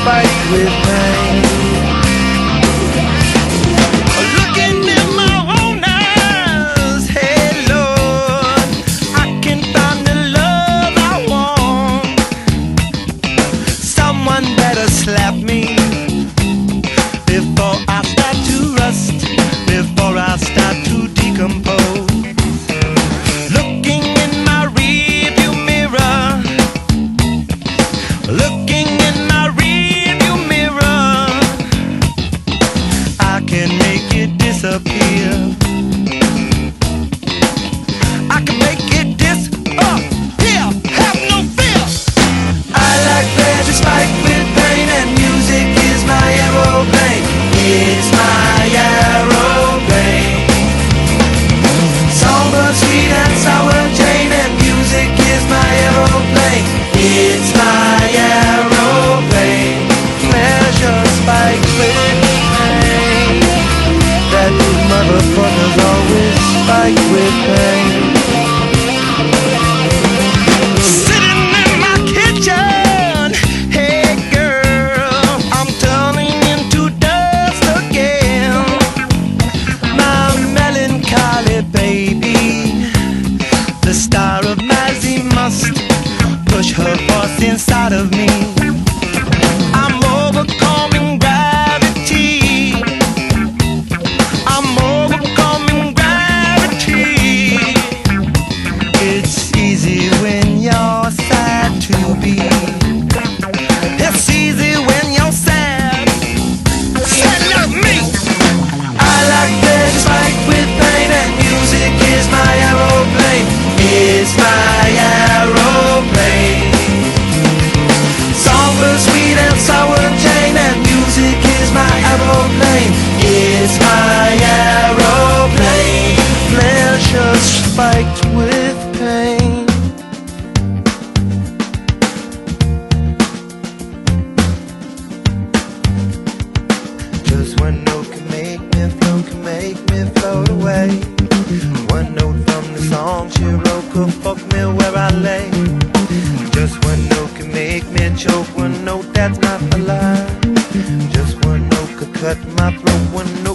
spike with pain. Looking in my own eyes, hey Lord, I can find the love I want. Someone better slap me before I start to rust, before I start to decompose. Looking in my rearview mirror, looking in my rearview mirror, I can make it disappear. I can make it disappear. Have no fear. I like pleasure spiked with pain, and music is my aeroplane. It's my aeroplane. Somber, sweet and sour Jane, and music is my aeroplane. It's my aeroplane. Pleasure spiked with pain. That motherfucker's always spiked with pain. Sitting in my kitchen, hey girl, I'm turning into dust again. My melancholy baby, the star of Mazzy must push her force inside of me. I'm overcoming gravity. I'm overcoming gravity. It's easy when you're sad to be. It's easy when you're sad. Sad like me. I like pleasure spiked with pain, and music is my aeroplane. It's my aeroplane. Somber, sweet and sour Jane, and music is my aeroplane. It's my aeroplane. Pleasure spiked with pain. Just one note can make me float away. One note from the song she wrote could fuck me where I lay. Just one note can make me choke. One note that's not a lie. Just one note could cut my throat. One note